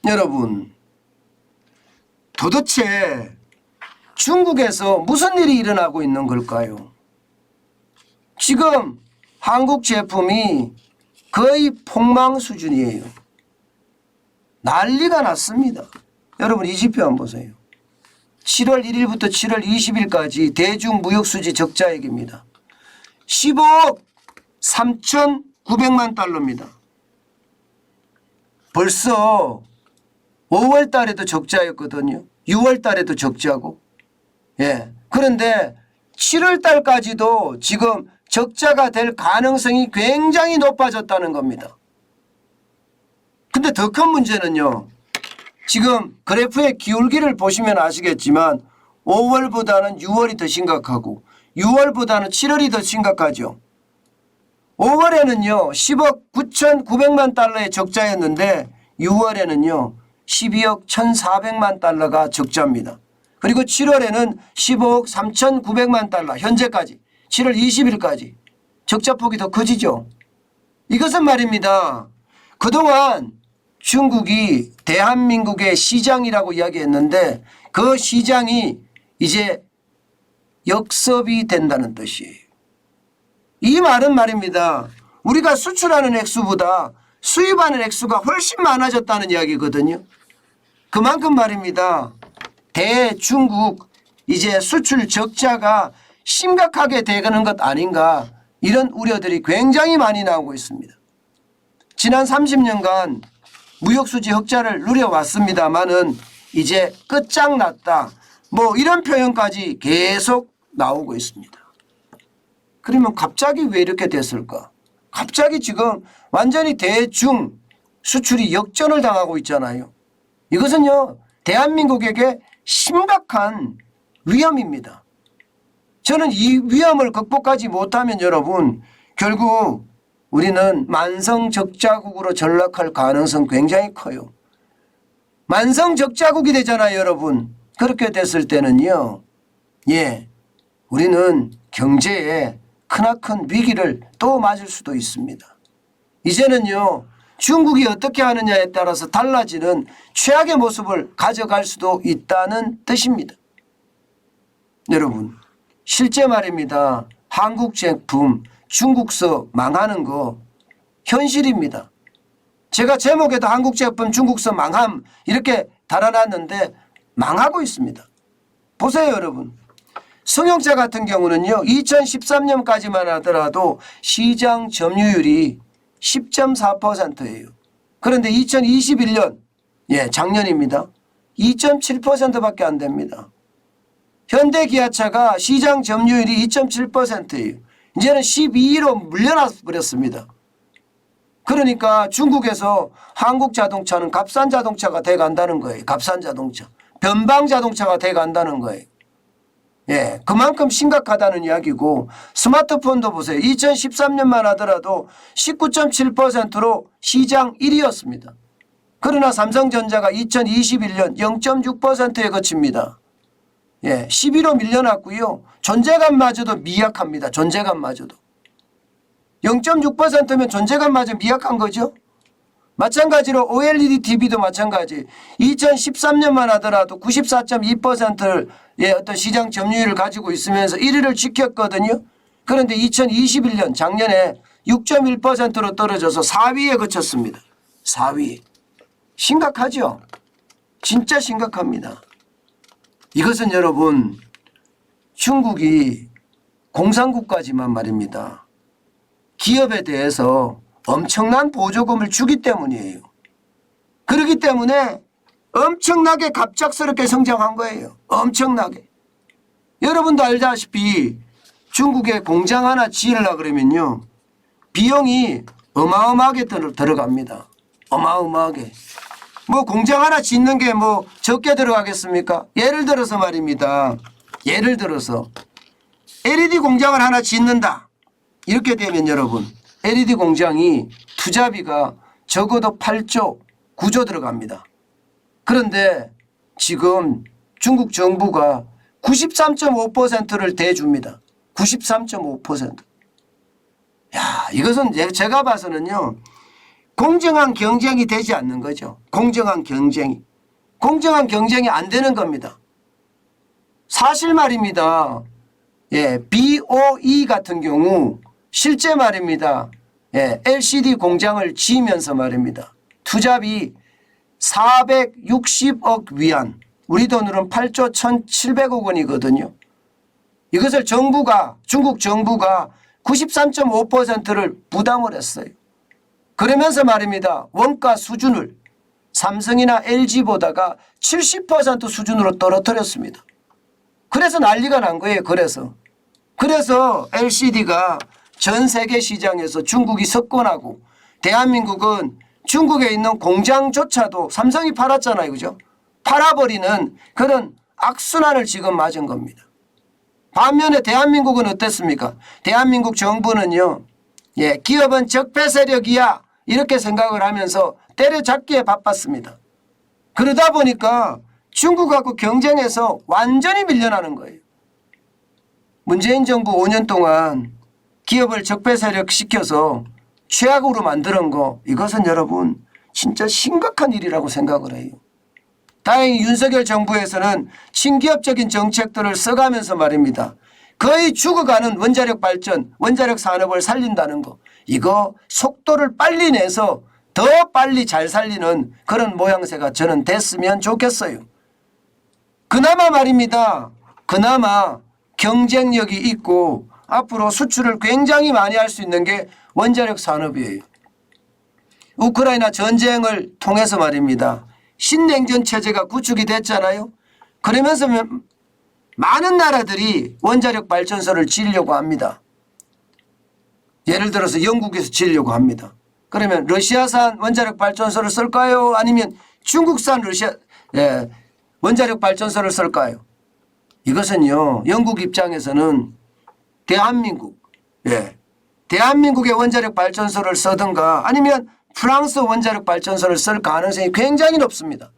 여러분, 도대체 중국에서 무슨 일이 일어나고 있는 걸까요? 지금 한국 제품이 거의 폭망 수준이에요. 난리가 났습니다. 여러분, 이 지표 한번 보세요. 7월 1일부터 7월 20일까지 대중무역수지 적자액입니다. 15억 3,900만 달러입니다. 벌써 5월 달에도 적자였거든요. 6월 달에도 적자고. 예. 그런데 7월 달까지도 지금 적자가 될 가능성이 굉장히 높아졌다는 겁니다. 근데 더 큰 문제는요. 지금 그래프의 기울기를 보시면 아시겠지만 5월보다는 6월이 더 심각하고 6월보다는 7월이 더 심각하죠. 5월에는요 10억 9,900만 달러의 적자였는데 6월에는요 12억 1,400만 달러가 적자입니다. 그리고 7월에는 15억 3,900만 달러 현재까지 7월 20일까지 적자폭이 더 커지죠. 이것은 말입니다. 그동안 중국이 대한민국의 시장이라고 이야기했는데 그 시장이 이제 역섭이 된다는 뜻이에요. 이 말은 말입니다. 우리가 수출하는 액수보다 수입하는 액수가 훨씬 많아졌다는 이야기거든요. 그만큼 말입니다. 대중국 이제 수출 적자가 심각하게 되는 것 아닌가 이런 우려들이 굉장히 많이 나오고 있습니다. 지난 30년간 무역수지 흑자를 누려왔습니다마는 이제 끝장났다 뭐 이런 표현까지 계속 나오고 있습니다. 그러면 갑자기 왜 이렇게 됐을까? 갑자기 지금 완전히 대중 수출이 역전을 당하고 있잖아요. 이것은요 대한민국에게 심각한 위험입니다. 저는 이 위험을 극복하지 못하면 여러분 결국 우리는 만성적자국으로 전락할 가능성 굉장히 커요. 만성적자국이 되잖아요 여러분. 그렇게 됐을 때는요 우리는 경제에 크나큰 위기를 또 맞을 수도 있습니다. 이제는요 중국이 어떻게 하느냐에 따라서 달라지는 최악의 모습을 가져갈 수도 있다는 뜻입니다. 여러분 실제 말입니다. 한국 제품 중국서 망하는 거 현실입니다. 제가 제목에도 한국 제품 중국서 망함 이렇게 달아놨는데 망하고 있습니다. 보세요 여러분. 승용차 같은 경우는요 2013년까지만 하더라도 시장 점유율이 10.4%예요. 그런데 2021년 작년입니다. 2.7%밖에 안 됩니다. 현대기아차가 시장 점유율이 2.7%예요. 이제는 12위로 물려나 버렸습니다. 그러니까 중국에서 한국 자동차는 값싼 자동차가 돼간다는 거예요. 값싼 자동차. 변방 자동차가 돼간다는 거예요. 그만큼 심각하다는 이야기고 스마트폰도 보세요. 2013년만 하더라도 19.7%로 시장 1위였습니다. 그러나 삼성전자가 2021년 0.6%에 그칩니다. 11로 밀려났고요. 존재감마저도 미약합니다. 존재감마저도. 0.6%면 존재감마저 미약한 거죠. 마찬가지로 OLED TV도 마찬가지. 2013년만 하더라도 94.2%의 어떤 시장 점유율을 가지고 있으면서 1위를 지켰거든요. 그런데 2021년 작년에 6.1%로 떨어져서 4위에 그쳤습니다. 4위. 심각하죠? 진짜 심각합니다. 이것은 여러분 중국이 공산국가지만 말입니다. 기업에 대해서 엄청난 보조금을 주기 때문이에요. 그렇기 때문에 엄청나게 갑작스럽게 성장한 거예요. 엄청나게. 여러분도 알다시피 중국에 공장 하나 지으려고 그러면요. 비용이 어마어마하게 들어갑니다. 어마어마하게. 뭐 공장 하나 짓는 게 뭐 적게 들어가겠습니까? 예를 들어서 말입니다. 예를 들어서 LED 공장을 하나 짓는다. 이렇게 되면 여러분 LED 공장이 투자비가 적어도 8조 9조 들어갑니다. 그런데 지금 중국 정부가 93.5%를 대줍니다. 93.5%. 야, 이것은 제가 봐서는요. 공정한 경쟁이 되지 않는 거죠. 공정한 경쟁이. 공정한 경쟁이 안 되는 겁니다. 사실 말입니다. 예, BOE 같은 경우 실제 말입니다. 예, LCD 공장을 지으면서 말입니다. 투자비 460억 위안, 우리 돈으로는 8조 1,700억 원이거든요. 이것을 정부가, 중국 정부가 93.5%를 부담을 했어요. 그러면서 말입니다. 원가 수준을 삼성이나 LG보다가 70% 수준으로 떨어뜨렸습니다. 그래서 난리가 난 거예요. 그래서 LCD가 전 세계 시장에서 중국이 석권하고 대한민국은 중국에 있는 공장조차도 삼성이 팔았잖아요. 그죠? 팔아버리는 그런 악순환을 지금 맞은 겁니다. 반면에 대한민국은 어땠습니까? 대한민국 정부는요. 예, 기업은 적폐 세력이야 이렇게 생각을 하면서 때려잡기에 바빴습니다. 그러다 보니까 중국하고 경쟁해서 완전히 밀려나는 거예요. 문재인 정부 5년 동안 기업을 적폐 세력 시켜서 최악으로 만드는 거, 이것은 여러분 진짜 심각한 일이라고 생각을 해요. 다행히 윤석열 정부에서는 친기업적인 정책들을 써가면서 말입니다. 거의 죽어가는 원자력 발전, 원자력 산업을 살린다는 거, 이거 속도를 빨리 내서 더 빨리 잘 살리는 그런 모양새가 저는 됐으면 좋겠어요. 그나마 말입니다. 그나마 경쟁력이 있고 앞으로 수출을 굉장히 많이 할 수 있는 게 원자력 산업이에요. 우크라이나 전쟁을 통해서 말입니다. 신냉전 체제가 구축이 됐잖아요. 그러면서 많은 나라들이 원자력 발전소를 지으려고 합니다. 예를 들어서 영국에서 지으려고 합니다. 그러면 러시아산 원자력 발전소를 쓸까요? 아니면 중국산 원자력 발전소를 쓸까요? 이것은요, 영국 입장에서는 대한민국의 원자력 발전소를 쓰든가 아니면 프랑스 원자력 발전소를 쓸 가능성이 굉장히 높습니다.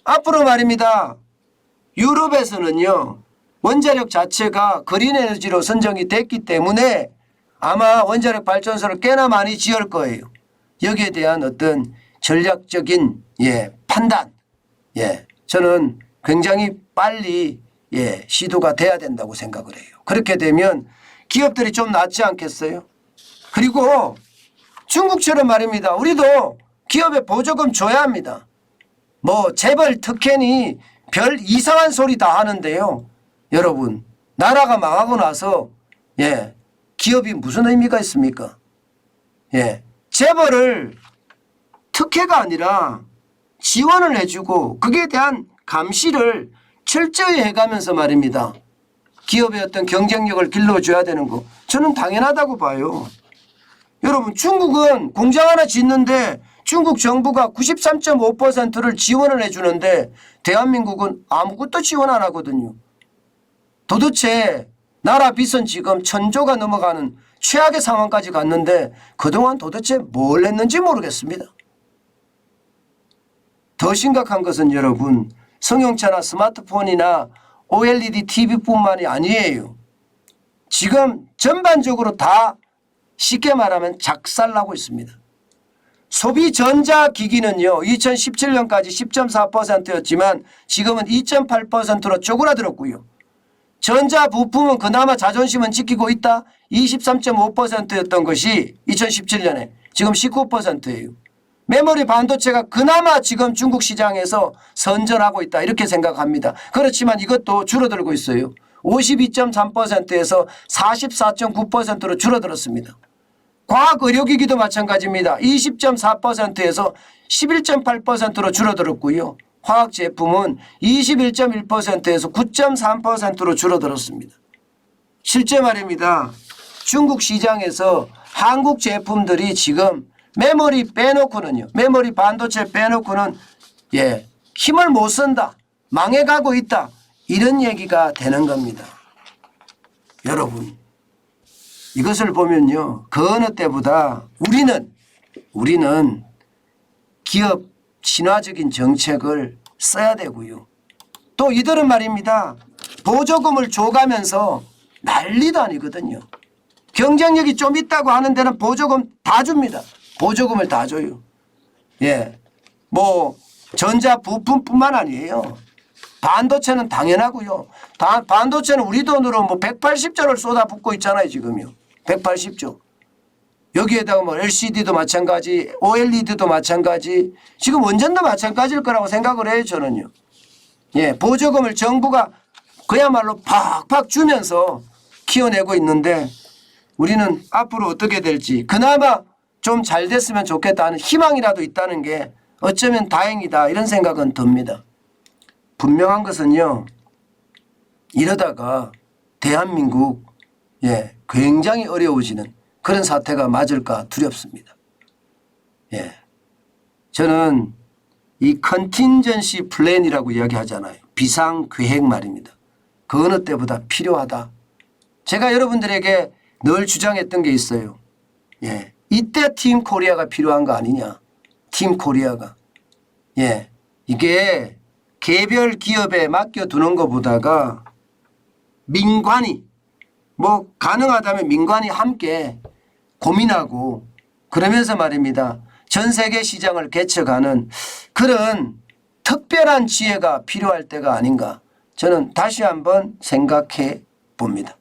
앞으로 말입니다. 유럽에서는요, 원자력 자체가 그린 에너지로 선정이 됐기 때문에 아마 원자력 발전소를 꽤나 많이 지을 거예요. 여기에 대한 어떤 전략적인 판단, 저는 굉장히 빨리 시도가 돼야 된다고 생각을 해요. 그렇게 되면 기업들이 좀 낫지 않겠어요? 그리고 중국처럼 말입니다. 우리도 기업에 보조금 줘야 합니다. 뭐 재벌 특혜니 별 이상한 소리 다 하는데요. 여러분, 나라가 망하고 나서 기업이 무슨 의미가 있습니까? 재벌을 특혜가 아니라 지원을 해주고 거기에 대한 감시를 철저히 해가면서 말입니다. 기업의 어떤 경쟁력을 길러줘야 되는 거 저는 당연하다고 봐요. 여러분, 중국은 공장 하나 짓는데 중국 정부가 93.5%를 지원을 해주는데 대한민국은 아무것도 지원 안 하거든요. 도대체 나라 빚은 지금 1,000조가 넘어가는 최악의 상황까지 갔는데 그동안 도대체 뭘 했는지 모르겠습니다. 더 심각한 것은 여러분, 승용차나 스마트폰이나 OLED TV뿐만이 아니에요. 지금 전반적으로 다 쉽게 말하면 작살나고 있습니다. 소비 전자기기는요, 2017년까지 10.4%였지만 지금은 2.8%로 쪼그라들었고요. 전자부품은 그나마 자존심은 지키고 있다. 23.5%였던 것이 2017년에 지금 19%예요. 메모리 반도체가 그나마 지금 중국 시장에서 선전하고 있다 이렇게 생각합니다. 그렇지만 이것도 줄어들고 있어요. 52.3%에서 44.9%로 줄어들었습니다. 과학 의료기기도 마찬가지입니다. 20.4%에서 11.8%로 줄어들었고요. 화학 제품은 21.1%에서 9.3%로 줄어들었습니다. 실제 말입니다. 중국 시장에서 한국 제품들이 지금 메모리 빼놓고는요. 메모리 반도체 빼놓고는 힘을 못 쓴다. 망해가고 있다. 이런 얘기가 되는 겁니다. 여러분, 이것을 보면요. 그 어느 때보다 우리는 기업 친화적인 정책을 써야 되고요. 또 이들은 말입니다. 보조금을 줘가면서 난리도 아니거든요. 경쟁력이 좀 있다고 하는 데는 보조금 다 줍니다. 보조금을 다 줘요. 예. 뭐 전자 부품뿐만 아니에요. 반도체는 당연하고요. 반도체는 우리 돈으로 뭐 180조를 쏟아붓고 있잖아요, 지금요. 180조. 여기에다가 뭐 LCD도 마찬가지, OLED도 마찬가지, 지금 원전도 마찬가지일 거라고 생각을 해요, 저는요. 예, 보조금을 정부가 그야말로 팍팍 주면서 키워내고 있는데 우리는 앞으로 어떻게 될지 그나마 좀 잘 됐으면 좋겠다는 희망이라도 있다는 게 어쩌면 다행이다 이런 생각은 듭니다. 분명한 것은요. 이러다가 대한민국 굉장히 어려워지는 그런 사태가 맞을까 두렵습니다. 예, 저는 이 컨틴전시 플랜이라고 이야기하잖아요. 비상계획 말입니다. 그 어느 때보다 필요하다. 제가 여러분들에게 늘 주장했던 게 있어요. 예, 이때 팀 코리아가 필요한 거 아니냐. 팀 코리아가. 예, 이게 개별 기업에 맡겨두는 것보다가 민관이 뭐 가능하다면 민관이 함께 고민하고 그러면서 말입니다. 전 세계 시장을 개척하는 그런 특별한 지혜가 필요할 때가 아닌가 저는 다시 한번 생각해 봅니다.